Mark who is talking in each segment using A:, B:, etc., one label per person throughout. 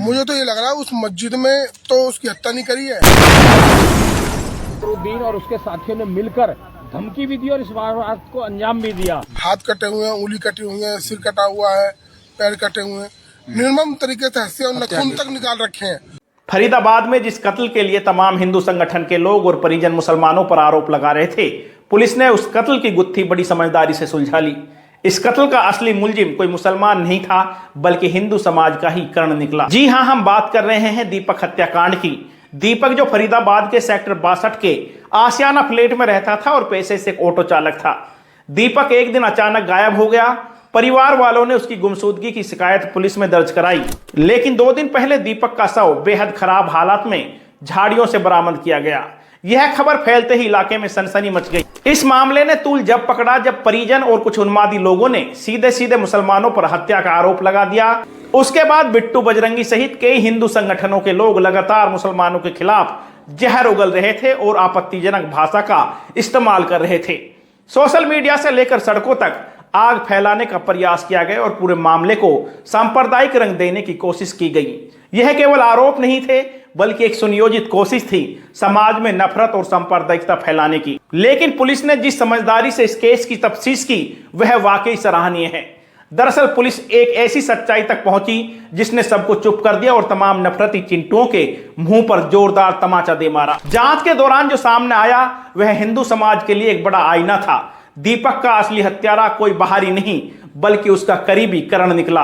A: मुझे तो ये लग रहा है उस मस्जिद में तो उसकी हत्या नहीं करी है।
B: नसरुद्दीन और उसके साथियों ने मिलकर धमकी भी दी और इस वारदात को अंजाम भी दिया।
A: हाथ कटे हुए हैं, उंगली कटी हुई है, सिर कटा हुआ है, पैर कटे हुए हैं, निर्मम तरीके से हत्या और खून तक निकाल रखे हैं।
C: फरीदाबाद में जिस कत्ल के लिए तमाम हिंदू संगठन के लोग और परिजन मुसलमानों पर आरोप लगा रहे थे, पुलिस ने उस कत्ल की गुत्थी बड़ी समझदारी से सुलझा ली। इस कत्ल का असली मुलजिम कोई मुसलमान नहीं था, बल्कि हिंदू समाज का ही कर्ण निकला। जी हां, हम बात कर रहे हैं दीपक हत्याकांड की। दीपक जो फरीदाबाद के सेक्टर 62 के आशियाना फ्लैट में रहता था और पेशे से एक ऑटो चालक था। दीपक एक दिन अचानक गायब हो गया। परिवार वालों ने उसकी गुमशुदगी की शिकायत पुलिस में दर्ज कराई, लेकिन 2 दिन पहले दीपक का शव बेहद खराब हालात में झाड़ियों से बरामद किया गया। यह खबर फैलते ही इलाके में सनसनी मच गई। इस मामले ने तूल जब पकड़ा जब परिजन और कुछ उन्मादी लोगों ने सीधे सीधे मुसलमानों पर हत्या का आरोप लगा दिया। उसके बाद बिट्टू बजरंगी सहित कई हिंदू संगठनों के लोग लगातार मुसलमानों के खिलाफ जहर उगल रहे थे और आपत्तिजनक भाषा का इस्तेमाल कर रहे थे। सोशल मीडिया से लेकर सड़कों तक आग फैलाने का प्रयास किया गया और पूरे मामले को सांप्रदायिक रंग देने की कोशिश की गई। यह केवल आरोप नहीं थे, बल्कि एक सुनियोजित कोशिश थी समाज में नफरत और सांप्रदायिकता फैलाने की। लेकिन पुलिस ने जिस समझदारी से इस केस की तफ्तीश की, वह वाकई सराहनीय है। दरअसल पुलिस एक ऐसी सच्चाई तक पहुंची जिसने सबको चुप कर दिया और तमाम नफरती चिंटुओं के मुंह पर जोरदार तमाचा दे मारा। जांच के दौरान जो सामने आया वह हिंदू समाज के लिए एक बड़ा आईना था। दीपक का असली हत्यारा कोई बाहरी नहीं, बल्कि उसका करीबी करण निकला।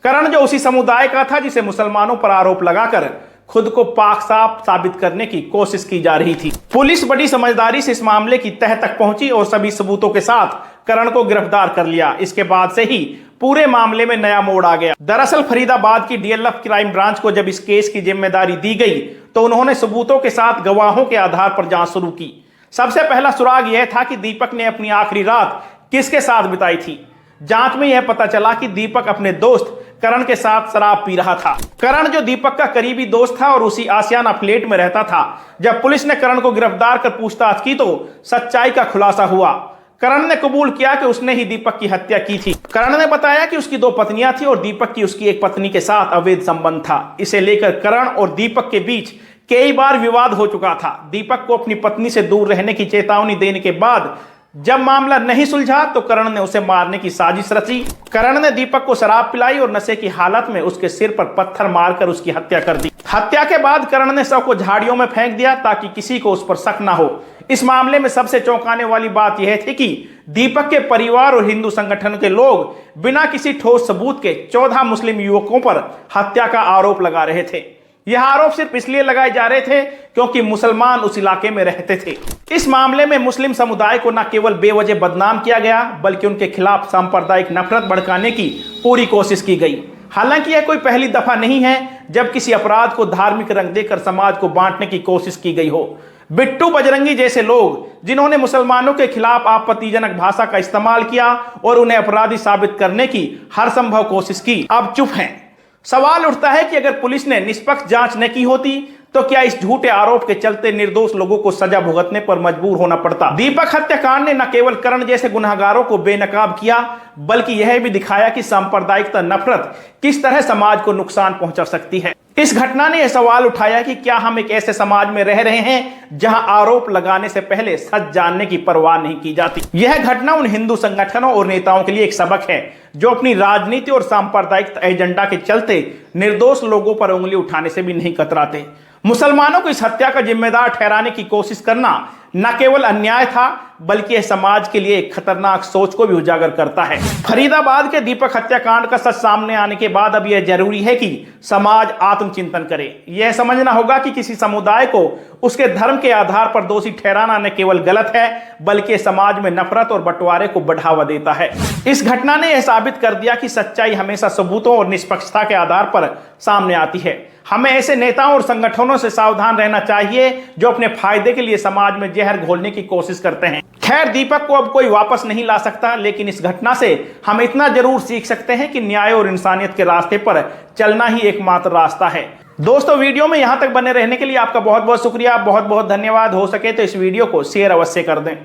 C: करण जो उसी समुदाय का था जिसे मुसलमानों पर आरोप लगाकर खुद को पाक साफ साबित करने की कोशिश की जा रही थी। पुलिस बड़ी समझदारी से इस मामले की तह तक पहुंची और सभी सबूतों के साथ करण को गिरफ्तार कर लिया। इसके बाद से ही पूरे मामले में नया मोड़ आ गया। दरअसल फरीदाबाद की डीएलएफ क्राइम ब्रांच को जब इस केस की जिम्मेदारी दी गई तो उन्होंने सबूतों के साथ गवाहों के आधार पर जांच शुरू की। सबसे पहला सुराग यह था कि दीपक ने अपनी आखिरी रात किसके साथ बिताई थी। जांच में यह पता चला कि दीपक अपने दोस्त करण के साथ शराब पी रहा था। करण जो दीपक का करीबी दोस्त था और उसी आशियाना फ्लैट में रहता था। जब पुलिस ने करण को गिरफ्तार कर पूछताछ की तो सच्चाई का खुलासा हुआ। करण ने कबूल किया कि उसने ही दीपक की हत्या की थी। करण ने बताया कि उसकी 2 पत्नियां थी और दीपक की उसकी एक पत्नी के साथ अवैध संबंध था। इसे लेकर करण और दीपक के बीच कई बार विवाद हो चुका था। दीपक को अपनी पत्नी से दूर रहने की चेतावनी देने के बाद जब मामला नहीं सुलझा तो करण ने उसे मारने की साजिश रची। करण ने दीपक को शराब पिलाई और नशे की हालत में उसके सिर पर पत्थर मारकर उसकी हत्या कर दी। हत्या के बाद करण ने शव को झाड़ियों में फेंक दिया ताकि किसी को उस पर शक न हो। इस मामले में सबसे चौंकाने वाली बात यह थी कि दीपक के परिवार और हिंदू संगठन के लोग बिना किसी ठोस सबूत के 14 मुस्लिम युवकों पर हत्या का आरोप लगा रहे थे। यह आरोप सिर्फ इसलिए लगाए जा रहे थे क्योंकि मुसलमान उस इलाके में रहते थे। इस मामले में मुस्लिम समुदाय को न केवल बेवजह बदनाम किया गया, बल्कि उनके खिलाफ सांप्रदायिक नफरत भड़काने की पूरी कोशिश की गई। हालांकि यह कोई पहली दफा नहीं है जब किसी अपराध को धार्मिक रंग देकर समाज को बांटने की कोशिश की गई हो। बिट्टू बजरंगी जैसे लोग जिन्होंने मुसलमानों के खिलाफ आपत्तिजनक भाषा का इस्तेमाल किया और उन्हें अपराधी साबित करने की हर संभव कोशिश की, अब चुप हैं। सवाल उठता है कि अगर पुलिस ने निष्पक्ष जांच न की होती तो क्या इस झूठे आरोप के चलते निर्दोष लोगों को सजा भुगतने पर मजबूर होना पड़ता। दीपक हत्याकांड ने न केवल करण जैसे गुनहगारों को बेनकाब किया, बल्कि यह भी दिखाया कि सांप्रदायिकता नफरत किस तरह समाज को नुकसान पहुंचा सकती है। इस घटना ने यह सवाल उठाया कि क्या हम एक ऐसे समाज में रह रहे हैं जहां आरोप लगाने से पहले सच जानने की परवाह नहीं की जाती। यह घटना उन हिंदू संगठनों और नेताओं के लिए एक सबक है जो अपनी राजनीति और सांप्रदायिक एजेंडा के चलते निर्दोष लोगों पर उंगली उठाने से भी नहीं कतराते। मुसलमानों को इस हत्या का जिम्मेदार ठहराने की कोशिश करना न केवल अन्याय था, बल्कि यह समाज के लिए एक खतरनाक सोच को भी उजागर करता है। फरीदाबाद के दीपक हत्याकांड का सच सामने आने के बाद अब यह जरूरी है कि समाज आत्मचिंतन करे। यह समझना होगा कि किसी समुदाय को उसके धर्म के आधार पर दोषी ठहराना न केवल गलत है, बल्कि समाज में नफरत और बंटवारे को बढ़ावा देता है। इस घटना ने यह साबित कर दिया कि सच्चाई हमेशा सबूतों और निष्पक्षता के आधार पर सामने आती है। हमें ऐसे नेताओं और संगठनों से सावधान रहना चाहिए जो अपने फायदे के लिए समाज में जहर घोलने की कोशिश करते हैं। खैर, दीपक को अब कोई वापस नहीं ला सकता, लेकिन इस घटना से हम इतना जरूर सीख सकते हैं कि न्याय और इंसानियत के रास्ते पर चलना ही एकमात्र रास्ता है। दोस्तों, वीडियो में यहां तक बने रहने के लिए आपका बहुत बहुत शुक्रिया, बहुत बहुत धन्यवाद। हो सके तो इस वीडियो को शेयर अवश्य कर दें।